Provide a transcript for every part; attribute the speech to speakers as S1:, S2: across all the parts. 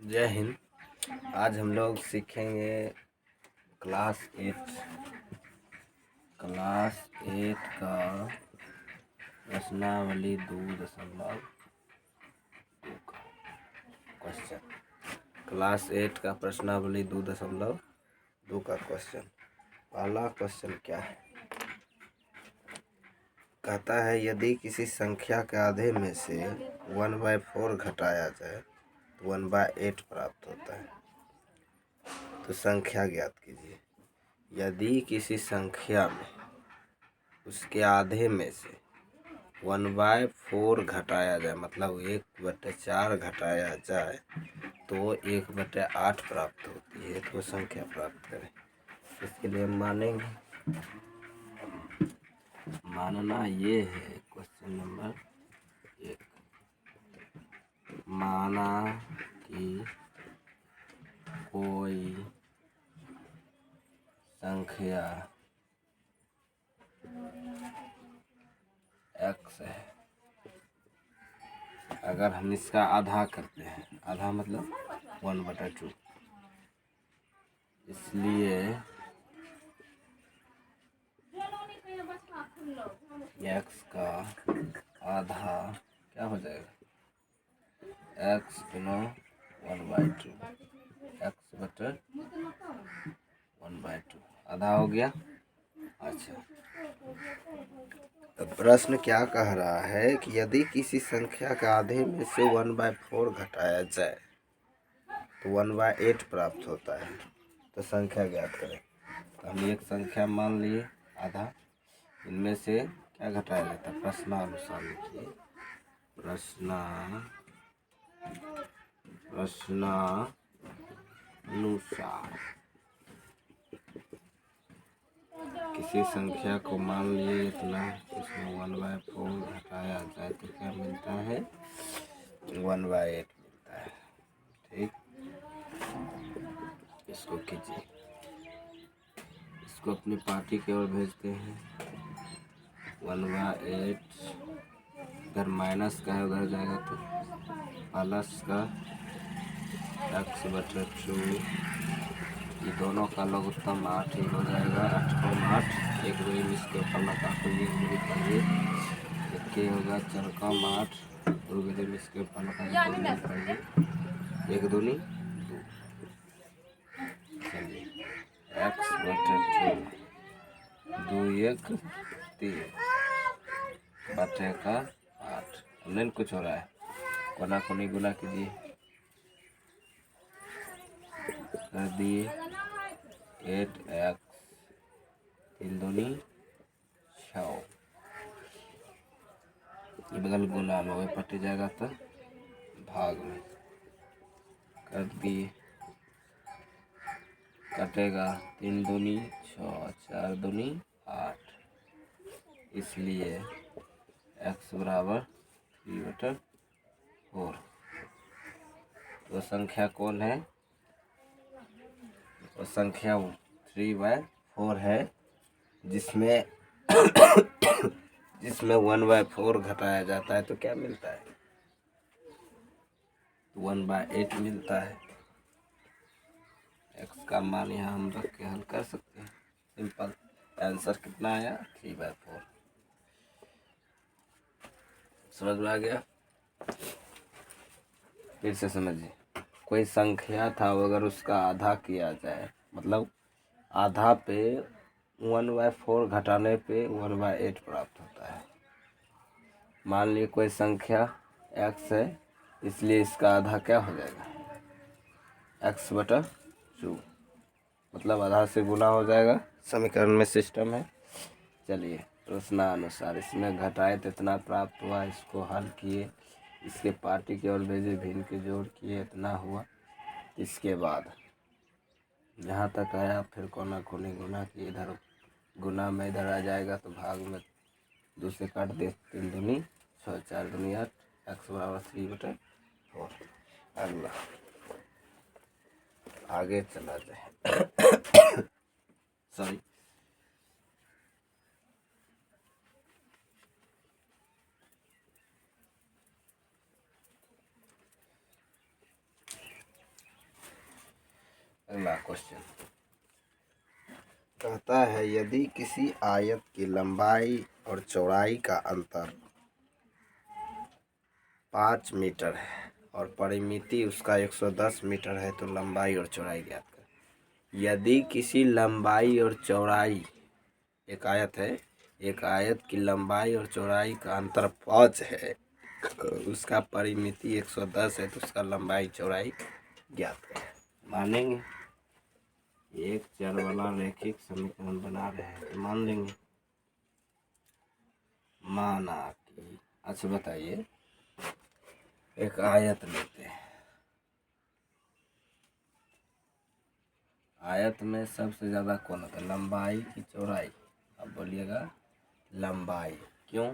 S1: जय हिंद। आज हम लोग सीखेंगे क्लास 8 का प्रश्नावली 2.2 का क्वेश्चन। क्लास 8 का प्रश्नावली 2.2 का क्वेश्चन। पहला क्वेश्चन क्या है? कहता है यदि किसी संख्या के आधे में से 1/4 घटाया जाए तो 1/8 प्राप्त होता है। तो संख्या ज्ञात कीजिए। यदि किसी संख्या में उसके आधे में से 1/4 घटाया जाए, मतलब 1/4 घटाया जाए तो 1/8 प्राप्त होती है। तो संख्या प्राप्त करें। इसके लिए हम मानना ये है क्वेश्चन नंबर 1। माना कि कोई संख्या x है। अगर हम इसका आधा करते हैं, आधा मतलब 1/2, इसलिए x का आधा क्या हो जाएगा? x गुना 1/2, x/1/2 आधा हो गया। अच्छा, तो प्रश्न क्या कह रहा है कि यदि किसी संख्या के आधे में से 1/4 घटाया जाए तो 1/8 प्राप्त होता है। तो संख्या ज्ञात करें। तो हम एक संख्या मान लिए आधा, इनमें से क्या घटाया जाता है? प्रश्नानुसार लिखिए। प्रश्नानुसार किसी संख्या को मान लिए इतना, इसमें 1/4 घटाया जाए तो क्या मिलता है? 1/8 मिलता है। ठीक, इसको कीजिए। इसको अपनी पार्टी की ओर भेजते हैं। 1/8 इधर माइनस का है, उधर जाएगा तो प्लस का x/2। ये दोनों का लघुत्तम 8 ही हो जाएगा। 8 एक 2 इसके ऊपर लगा तो ये दूरी पड़िए, एक के होगा 4 2 इसके ऊपर लगा पड़िए, 1 दूनी 2। चलिए x/2 2 1 3 बटे का 8। नहीं कुछ हो रहा है, कोना कोनी गुना कीजिए, कर दिए 8x 3 दूनी 6। ये बगल गुना में वही पट जाएगा तो भाग में कर दिए, कटेगा 3 दूनी 6 4 दूनी 8। इसलिए x बराबर 3/4। तो संख्या कौन है? तो संख्या 3/4 है, जिसमें 1/4 घटाया जाता है तो क्या मिलता है? 1/8 मिलता है। x का मान यहाँ हम रख के हल कर सकते हैं। सिंपल आंसर कितना आया? 3/4। समझ में आ गया? फिर से समझिए। कोई संख्या था, अगर उसका आधा किया जाए, मतलब आधा पे 1/4 घटाने पे 1/8 प्राप्त होता है। मान लीजिए कोई संख्या x है, इसलिए इसका आधा क्या हो जाएगा? x/2, मतलब आधा से गुना हो जाएगा। समीकरण में सिस्टम है। चलिए प्रश्नानुसार इसमें घटाए तो इतना प्राप्त हुआ, इसको हल किए, इसके पार्टी की ओर भेजे, भिन्न के जोड़ किए, इतना हुआ। इसके बाद जहाँ तक आया फिर कोना कोनी गुना किए, इधर गुना में इधर आ जाएगा तो भाग में 2 से काट दे, 3 दूनी 6 4 दूनी 8, x बराबर 3/4। अगला आगे चला जाए। सॉरी, अगला क्वेश्चन कहता है यदि किसी आयत की लंबाई और चौड़ाई का अंतर 5 मीटर है और परिमिति उसका 110 मीटर है तो लंबाई और चौड़ाई ज्ञात करें। यदि किसी लंबाई और चौड़ाई, एक आयत है, एक आयत की लंबाई और चौड़ाई का अंतर 5 है, उसका परिमिति 110 है तो उसका लंबाई चौड़ाई ज्ञात करें। मानेंगे? एक चर वाला रैखिक समीकरण बना रहे हैं तो मान लेंगे। माना कि, अच्छा बताइए, एक आयत लेते हैं। आयत में सबसे ज़्यादा कौन होता है, लंबाई की चौड़ाई? अब बोलिएगा लंबाई। क्यों?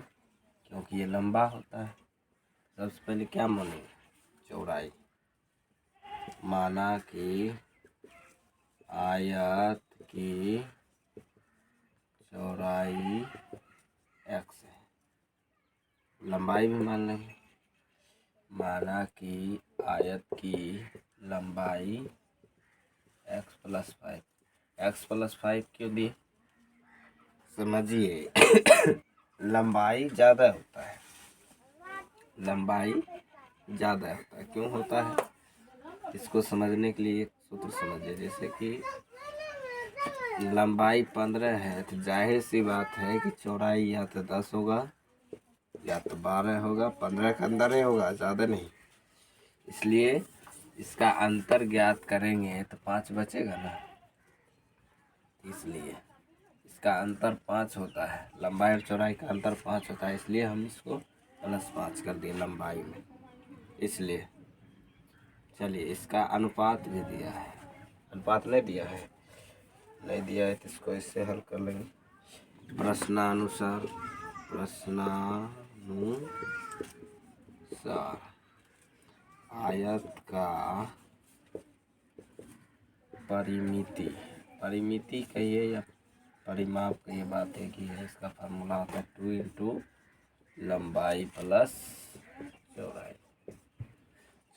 S1: क्योंकि ये लंबा होता है। सबसे पहले क्या मानेंगे, चौड़ाई। माना कि आयत की चौड़ाई x है, लंबाई भी मान लेंगे। माना कि आयत की लंबाई x+5, x+5 क्यों दिए? समझिए लंबाई ज़्यादा होता है, लंबाई ज़्यादा होता है। क्यों होता है, इसको समझने के लिए एक सूत्र समझिए। जैसे कि लंबाई 15 है तो जाहिर सी बात है कि चौड़ाई या तो 10 होगा या तो 12 होगा, 15 के अंदर ही होगा, ज़्यादा नहीं। इसलिए इसका अंतर ज्ञात करेंगे तो 5 बचेगा ना, इसलिए इसका अंतर 5 होता है। लंबाई और चौड़ाई का अंतर 5 होता है, इसलिए हम इसको +5 कर दिए लंबाई में। इसलिए चलिए इसका अनुपात भी दिया है, अनुपात नहीं दिया है, नहीं दिया है तो इसको इससे हल कर लेंगे। प्रश्नानुसार आयत का परिमिति, परिमिति कहिए या परिमाप कहिए, बात है कि है। इसका फार्मूला होता है 2 इंटू लंबाई प्लस चौड़ाई।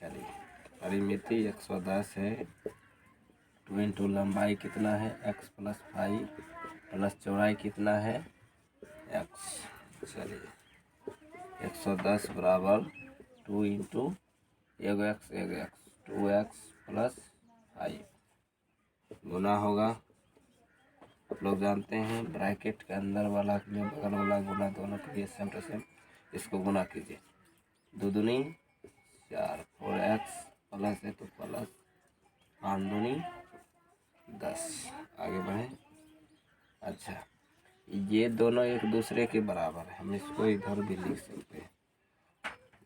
S1: चलिए परिमिति 110 है, 2 इंटू लंबाई कितना है x+5 प्लस चौड़ाई कितना है x। चलिए 110 बराबर 2 इंटू एगो x 2x प्लस 5 गुना होगा। आप लोग जानते हैं ब्रैकेट के अंदर वाला में बगल वाला गुना दोनों के लिए सेम टू सेम। इसको गुना कीजिए, 2 दूनी 4, 4x प्लस है तो प्लस, 5 दूनी 10। आगे बढ़ें। अच्छा ये दोनों एक दूसरे के बराबर है, हम इसको इधर भी लिख सकते हैं।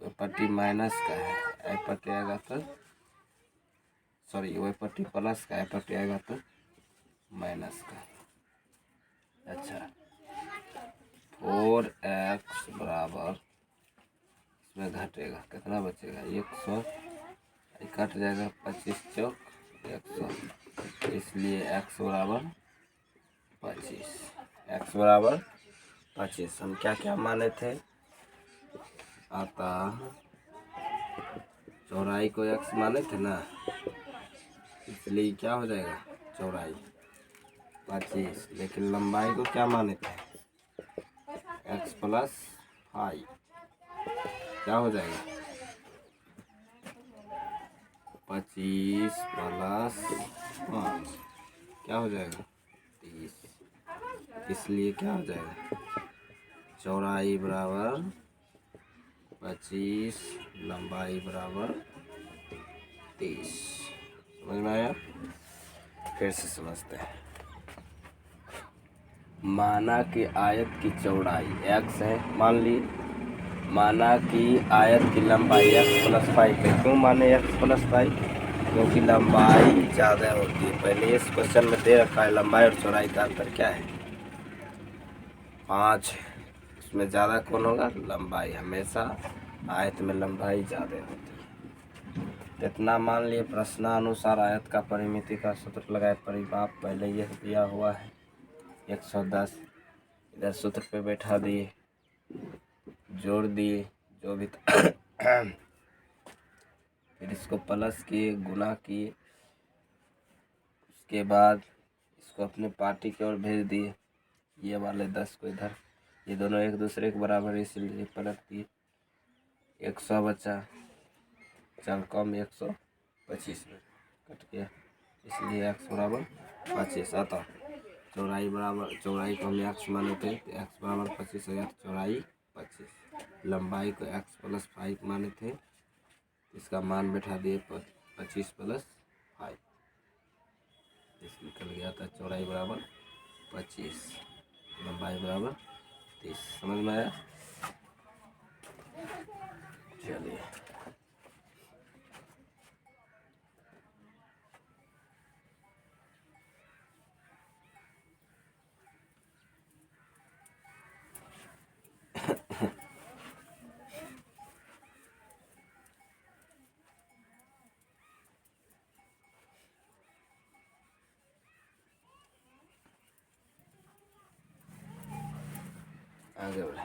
S1: वह पट्टी माइनस का है, आई पट्टी आएगा तो सॉरी, वह पट्टी प्लस का है, पट्टी आएगा तो माइनस का। अच्छा 4x बराबर, इसमें घटेगा कितना बचेगा 100, कट जाएगा 25 चौक 100, इसलिए x बराबर 25। x बराबर 25 हम क्या क्या माने थे, अतः चौड़ाई को x माने थे ना, इसलिए क्या हो जाएगा चौड़ाई 25, लेकिन लंबाई को क्या माने थे x+5, क्या हो जाएगा 25 प्लस 5 क्या हो जाएगा 30, इसलिए क्या हो जाएगा चौड़ाई बराबर 25, लंबाई बराबर 30। समझ में आया? फिर से समझते हैं। माना कि आयत की चौड़ाई x है, मान ली। माना कि आयत की लंबाई x+5 है। क्यों माने x+5? क्योंकि लंबाई ज़्यादा होती है। पहले इस क्वेश्चन में दे रखा है लंबाई और चौड़ाई का अंतर क्या है 5 है, उसमें ज़्यादा कौन होगा, लंबाई। हमेशा आयत में लंबाई ज़्यादा होती है। इतना मान लिए। प्रश्नानुसार आयत का परिमिति का सूत्र लगाए, परिमाप पहले यह दिया हुआ है 110, इधर सूत्र पे बैठा दिए, जोड़ दिए जो भी फिर इसको प्लस किए, गुना किए, इसके बाद इसको अपने पार्टी की ओर भेज दिए। ये वाले 10 को इधर, ये दोनों एक दूसरे के बराबर है इसलिए पलट दिए। 100 बचा, 4 कम 125 में कट गया, इसलिए x बराबर 25 आता। चौड़ाई बराबर, चौड़ाई को हम x माने थे तो x बराबर 25 है, चौड़ाई 25। लंबाई को x + 5 माने थे, इसका मान बैठा दिए 25 + 5, इस निकल गया था। चौड़ाई बराबर 25, लंबाई बराबर 30। समझ में आया? चलिए आगे बढ़े।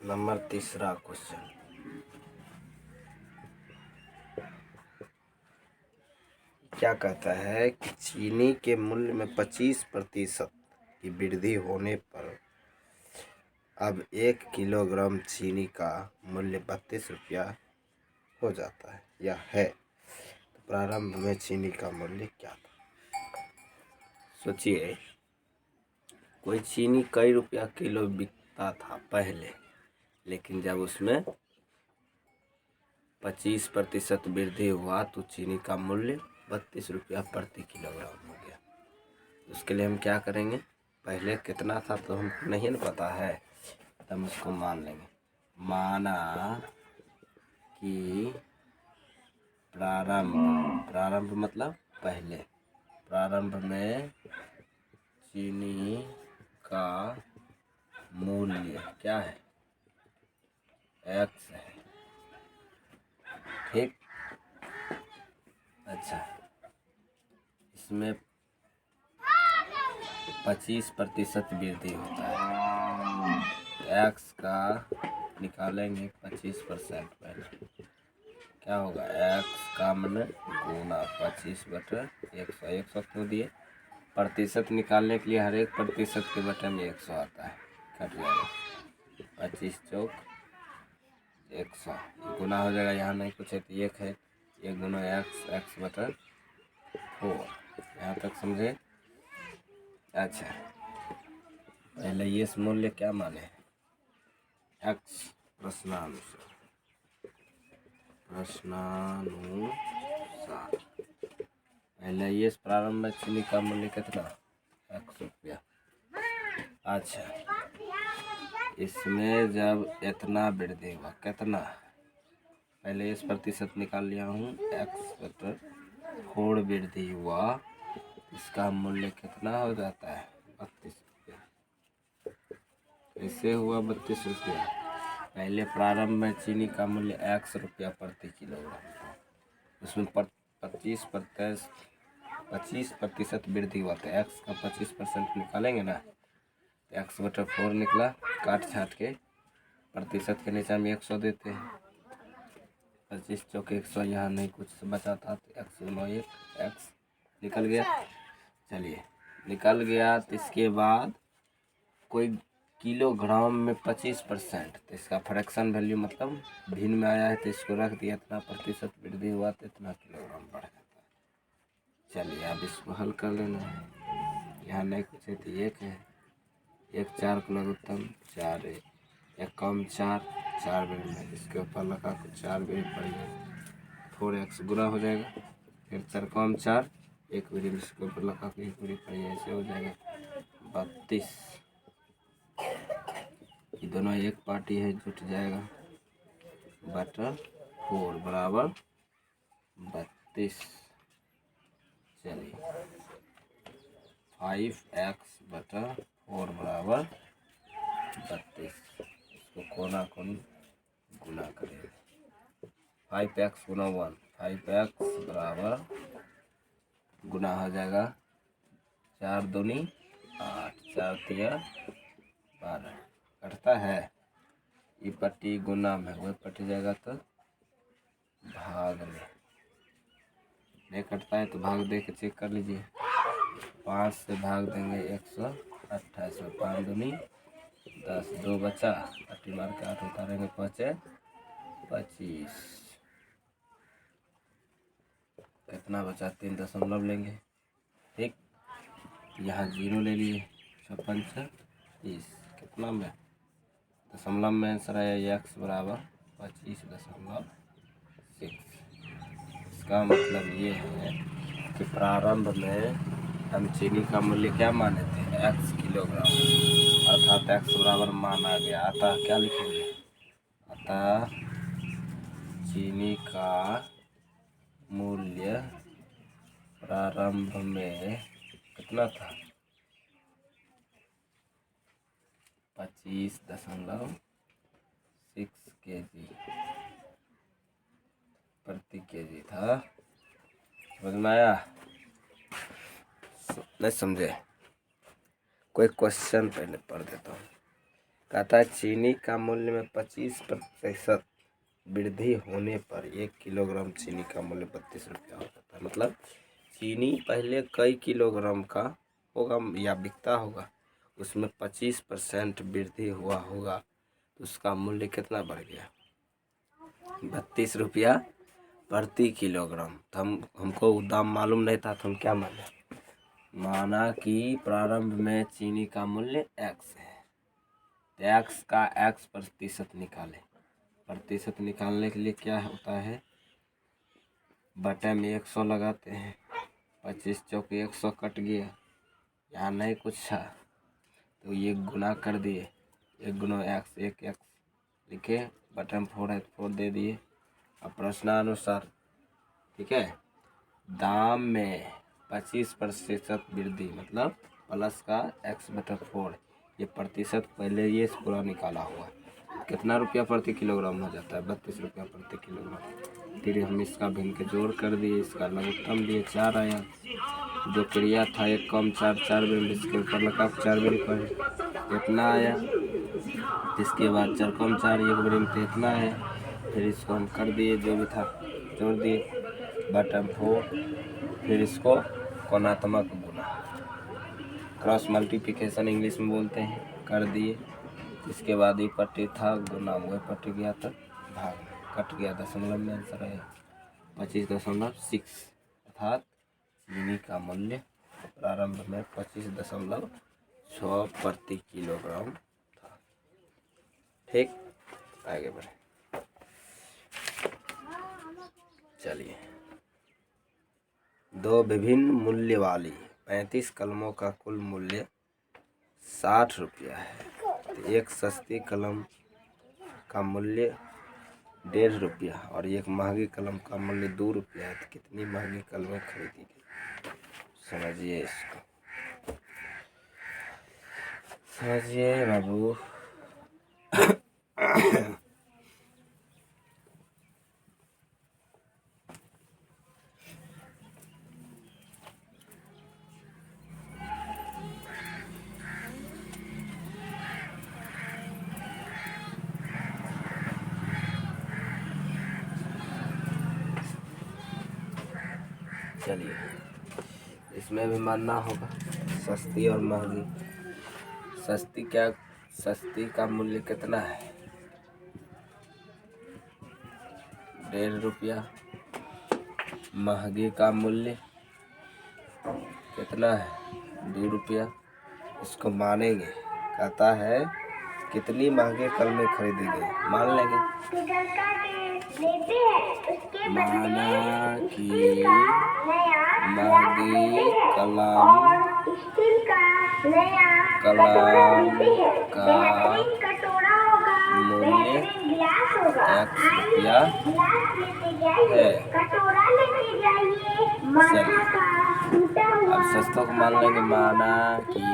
S1: नंबर 3 क्वेश्चन, क्या कहता है कि चीनी के मूल्य में 25% की वृद्धि होने पर अब 1 किलोग्राम चीनी का मूल्य 32 रुपया हो जाता है या है, तो प्रारंभ में चीनी का मूल्य क्या था? सोचिए, कोई चीनी कई रुपया किलो बिकता था पहले, लेकिन जब उसमें 25% वृद्धि हुआ तो चीनी का मूल्य 32 रुपया प्रति किलोग्राम हो गया। उसके लिए हम क्या करेंगे, पहले कितना था तो हमको नहीं न पता है, तो हम उसको मान लेंगे। माना कि प्रारंभ मतलब पहले, प्रारंभ में चीनी का मूल्य क्या है, x है, ठीक। अच्छा, इसमें 25% वृद्धि होता है, x का निकालेंगे 25% पहले, क्या होगा, x का मन गुना 25/100। 100 क्यों दिए, प्रतिशत निकालने के लिए हर एक प्रतिशत के बटे में 100 आता है, कट जाएगा 25 चौक 100, गुना हो जाएगा, यहाँ नहीं कुछ है तो 1 है, 1 गुना x/4। यहाँ तक समझे? अच्छा, पहले ये मूल्य क्या माने, x प्रश्नानुसार पहले ये प्रारंभ में चीनी का मूल्य कितना, 100 रुपया। अच्छा, इसमें जब इतना वृद्धि हुआ, कितना, पहले इस प्रतिशत निकाल लिया हूँ, x/4 वृद्धि हुआ, इसका मूल्य कितना हो जाता है, 32 रुपया। कैसे हुआ 32 रुपया, पहले प्रारंभ में चीनी का मूल्य 100 रुपया प्रति किलोग्राम था, उसमें 25% वृद्धि हुआ, तो x का 25% निकालेंगे ना, तो x/4 निकला, काट छाट के प्रतिशत के नीचे में 100 देते हैं, 25 चौके 100, यहाँ नहीं कुछ बचा था तो 101 x निकल गया। चलिए निकल गया, तो इसके बाद कोई किलोग्राम में 25%, तो इसका फ्रैक्शन वैल्यू मतलब भिन्न में आया है, तो इसको रख दिया, इतना प्रतिशत वृद्धि हुआ तो इतना किलोग्राम बढ़ जाता है। चलिए अब इसको हल कर लेना है, यहाँ नहीं कुछ है तो 1 है, 1 4 को लघुत्तम 4 है, 1 कम 4 बेर में इसके ऊपर लगा तो 4 बेर पड़ जाएगा, 4x गुना हो जाएगा, फिर 4 कम 4, 1 बेर इसके ऊपर लगा तो 1 बेर पड़ जाएगा, ऐसे हो जाएगा 32। ये दोनों एक पार्टी है, जुट जाएगा, बटा 4 बराबर 32। चलिए 5x/4 बराबर 32, इसको कोना कोन गुना करेंगे, 5x गुना 1, 5x बराबर गुना हो जाएगा 4 दूनी 8, 4 तिया 12, कटता है, ये पट्टी गुना में वह पट जाएगा तो भाग में, नहीं कटता है तो भाग दे के चेक कर लीजिए। 5 से भाग देंगे 128 में 5 दूनी 10, 2 बचा, पट्टी मार के 8 उतारेंगे 5 25, कितना बचा 3 दशमलव लेंगे। ठीक, यहाँ 0 ले लिए, 56 30, कितना में दशमलव में आंसर आया x बराबर 25.6। इसका मतलब ये है कि प्रारंभ में हम चीनी का मूल्य क्या माने थे, x किलोग्राम, अर्थात x बराबर माना गया। अतः क्या लिखेंगे, अतः चीनी का मूल्य प्रारंभ में कितना था, 25.6 kg प्रति केजी था। समझ में आया? नहीं समझे? कोई क्वेश्चन पहले पढ़ देता हूँ। कहता है चीनी का मूल्य में 25% वृद्धि होने पर 1 किलोग्राम चीनी का मूल्य 32 रुपया हो जाता है। मतलब चीनी पहले कई किलोग्राम का होगा या बिकता होगा, उसमें 25% वृद्धि हुआ होगा तो उसका मूल्य कितना बढ़ गया, 32 रुपया प्रति किलोग्राम। तो हमको दाम मालूम नहीं था तो हम क्या माने, माना कि प्रारंभ में चीनी का मूल्य x है, तो x का x प्रतिशत निकाले। प्रतिशत निकालने के लिए क्या होता है, बटे में 100 लगाते हैं, 25 चौके 100 कट गया, यहाँ नहीं कुछ था तो ये गुना कर दिए, 1 गुना x 1 x लिखे, बटे में 4 है 4 दे दिए। अब प्रश्नानुसार, ठीक है, दाम में 25% वृद्धि मतलब प्लस का x/4, ये प्रतिशत पहले ये पूरा निकाला हुआ है, कितना रुपया प्रति किलोग्राम हो जाता है, 32 रुपया प्रति किलोग्राम। फिर हम इसका भिन्न के जोड़ कर दिए, इसका लघुत्तम दिए 4 आया, जो क्रिया था 1 कम 4 4 बिंदु, इसके ऊपर लगा 4 बिंदु पर इतना आया, इसके बाद 4 कम 4 1 बिंदु इतना है, फिर इसको हम कर दिए जो भी था जोड़ दिए, बटन 4, फिर इसको कोणात्मक गुना, क्रॉस मल्टीप्लिकेशन इंग्लिश में बोलते हैं, कर दिए। इसके बाद ये पट्टी था गुना, वो पट्टी गया तो भाग कट गया, दशमलव में आंसर आया 25.6, अर्थात चीनी का मूल्य प्रारंभ में 25.6 प्रति किलोग्राम था। ठीक, आगे बढ़े। चलिए, 2 विभिन्न मूल्य वाली 35 कलमों का कुल मूल्य 60 रुपया है, तो एक सस्ती कलम का मूल्य 1.5 रुपया और एक महंगी कलम का मूल्य 2 रुपया है, तो कितनी महंगी कलमें खरीदी गई, समझिए इसको, समझिए बाबू। चलिए, इसमें भी मानना होगा सस्ती और महंगी। सस्ती का मूल्य कितना है, 1.5 रुपया, महंगी का मूल्य कितना है, 2 रुपया। इसको मानेंगे, कहता है कितनी महंगी कलमें खरीदी गई, मान लेंगे, माना कि महंगी कलम का मूल्य 1 रुपया है। अब सस्ता को मान लेंगे, माना कि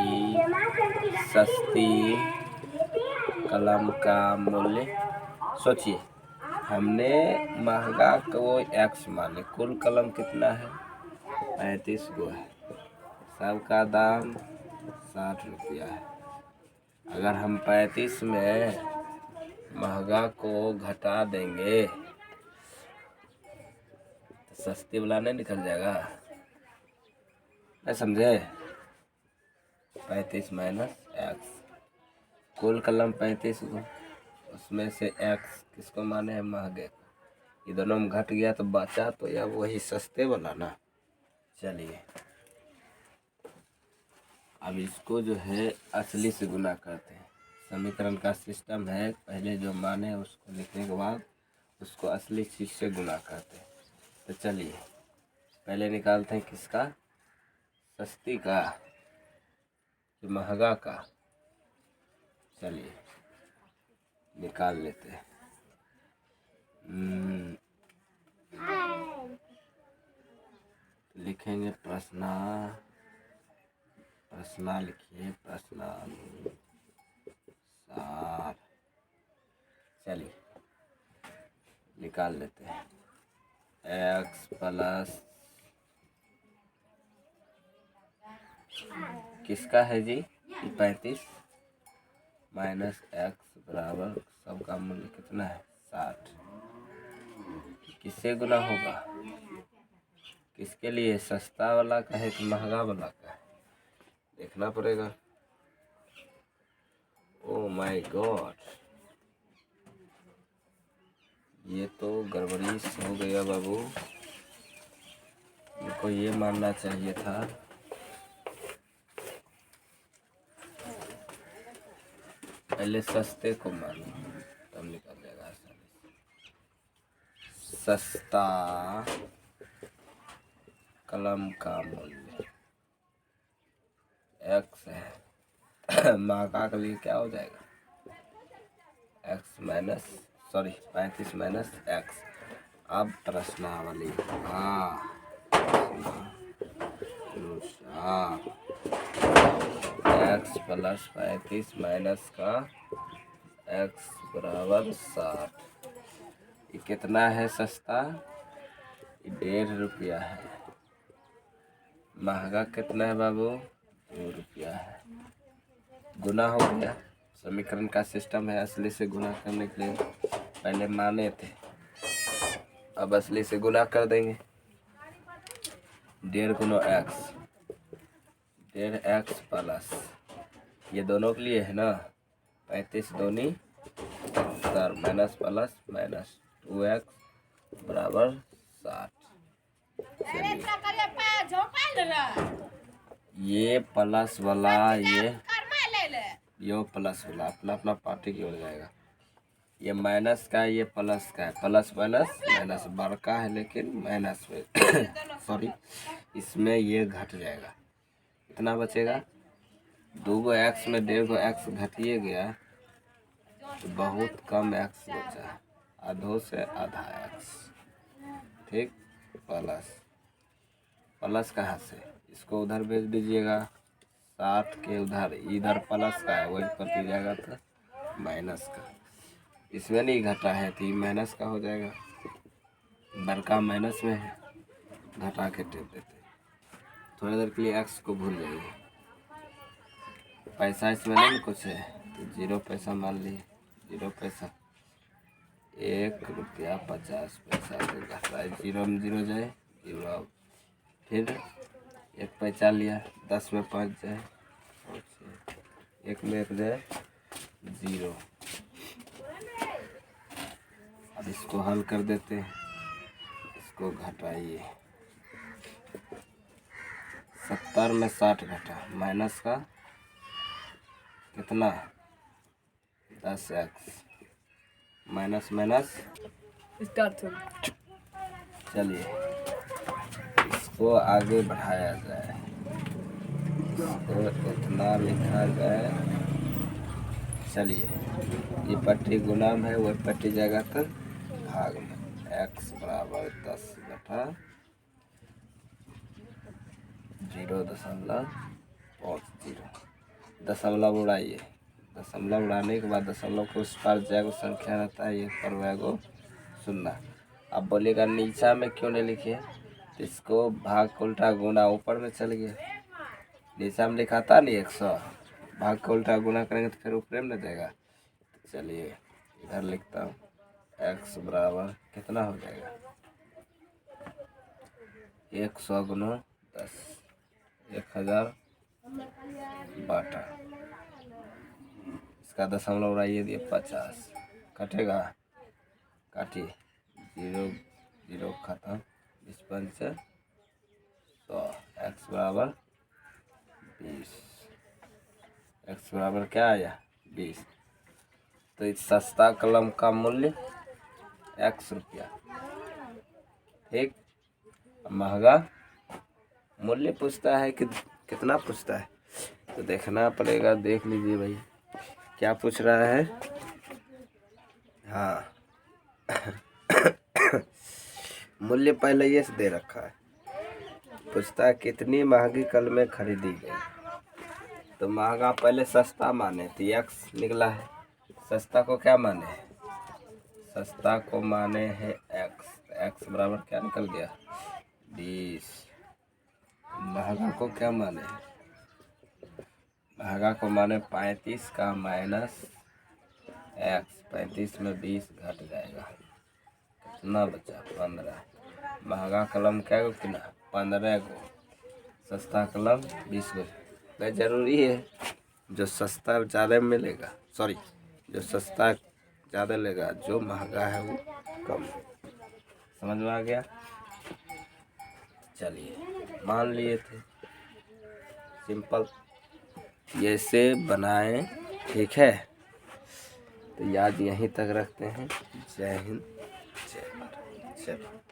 S1: सस्ती कलम का मूल्य, सोचिए हमने महंगा को x माने, कुल कलम कितना है, 35 गो है, सबका दाम 60 रुपया है। अगर हम 35 में महंगा को घटा देंगे तो सस्ती वाला नहीं निकल जाएगा, नहीं समझे। 35 माइनस एक्स, कुल कलम 35 को, उसमें से एक्स किसको माने हैं, महंगे को। ये दोनों में घट गया तो बचा तो या वही सस्ते वाला ना। चलिए अब इसको जो है असली से गुना करते हैं। समीकरण का सिस्टम है, पहले जो माने उसको लिखने के बाद उसको असली चीज़ से गुना करते हैं। तो चलिए पहले निकालते हैं किसका, सस्ती का कि महंगा का। चलिए निकाल लेते हैं। लिखेंगे प्रश्ना, प्रश्ना लिखिए, प्रश्नानुसार। चलिए निकाल लेते हैं। एक्स प्लस किसका है जी, 35 माइनस एक्स बराबर, सबका मूल्य कितना है, 60। किससे गुना होगा, किसके लिए, सस्ता वाला का है कि महंगा वाला का है, देखना पड़ेगा। ओ माय गॉड, ये तो गड़बड़ी हो गया बाबू। मुझको ये मानना चाहिए था, पहले सस्ते को मानो तब निकल जाएगा आसानी से। सस्ता कलम का मूल्य एक्स है, महंगा के लिए क्या हो जाएगा, x minus, sorry 35 minus x. अब प्रश्नावली, हाँ अनुसार एक्स प्लस 35 माइनस का एक्स बराबर 60। ये कितना है सस्ता, ये 1.5 रुपया है। महंगा कितना है बाबू, 2 रुपया है। गुना हो गया, समीकरण का सिस्टम है असली से गुना करने के लिए, पहले माने थे अब असली से गुना कर देंगे। 1.5 गुना एक्स, 1.5 एक्स प्लस, ये दोनों के लिए है ना, 35 दूनी sir minus plus minus 2x बराबर 60। ये प्लस वाला, ये प्लस वाला अपना अपना पार्टी की ओर जाएगा। ये माइनस का है, ये प्लस का है, प्लस माइनस माइनस बड़का है लेकिन माइनस में सॉरी इसमें ये घट जाएगा। कितना बचेगा, 2 गो एक्स में 1.5 गो एक्स घटिए गया तो बहुत कम एक्स बचा, आधो से आधा एक्स, ठीक। प्लस प्लस कहाँ से, इसको उधर भेज दीजिएगा, 60 के उधर, इधर प्लस का है वही कट जाएगा तो माइनस का, इसमें नहीं घटा है तो ये माइनस का हो जाएगा, बड़का माइनस में है, घटा के टेप देते। थोड़ी देर के लिए एक्स को भूल जाइए, पैसा इसमें नहीं कुछ है तो 0 पैसा मान लिए, 0 पैसा, 1 रुपया 50 पैसा से घटा, 0 में 0 जाए 0, फिर 1 पैसा लिया, 10 में 5 जाए, 1 में 1 जाए 0। अब इसको हल कर देते हैं, इसको घटाइए, 70 में 60 घटा, माइनस का कितना 10x, माइनस माइनस चलिए इसको आगे बढ़ाया जाए, इसको इतना लिखा जाए। चलिए ये पट्टी गुणाम है, वह पट्टी जाएगा तो भाग में, x बराबर 10 बटा 0.50, दशमलव उड़ाइए, दशमलव उड़ाने के बाद दशमलव को उस पार जाएगा संख्या रहता है, एक पर जाएगा 0। अब बोलेगा नीचा में क्यों नहीं लिखे, तो इसको भाग को उल्टा गुना ऊपर में चल गया, नीचा में लिखा था नहीं 100, भाग को उल्टा गुना करेंगे तो फिर ऊपर में जाएगा। चलिए इधर लिखता हूँ, x बराबर कितना हो जाएगा, 100 गुना 10, 1000 बाटा, इसका दशमलव उड़ाइए दिए 50, कटेगा, काटिए, 0 0 खत्म, 20 पंचे 100, x बराबर 20, x बराबर क्या आया 20। तो इस सस्ता कलम का मूल्य x रुपया, ठीक। महंगा मूल्य पूछता है कि कितना पूछता है, तो देखना पड़ेगा, देख लीजिए भाई क्या पूछ रहा है। हाँ मूल्य पहले ये से दे रखा है, पूछता है कितनी महंगी कलमें खरीदी गई, तो महंगा पहले सस्ता माने तो x निकला है, सस्ता को क्या माने हैं, सस्ता को माने हैं x, x बराबर क्या निकल गया 20। महंगा को क्या माने, महंगा को माने 35 का माइनस x, 35 में 20 घट जाएगा, कितना बचा 15। महंगा कलम क्या गो किना 15 गो, सस्ता कलम 20 गो। नहीं जरूरी है जो सस्ता ज़्यादा मिलेगा, सॉरी जो सस्ता ज़्यादा लेगा, जो महंगा है वो कम। समझ में आ गया। चलिए मान लिए थे, सिंपल ऐसे बनाएं, ठीक है। तो याद यहीं तक रखते हैं। जय हिंद, जय भारत, जय भारत।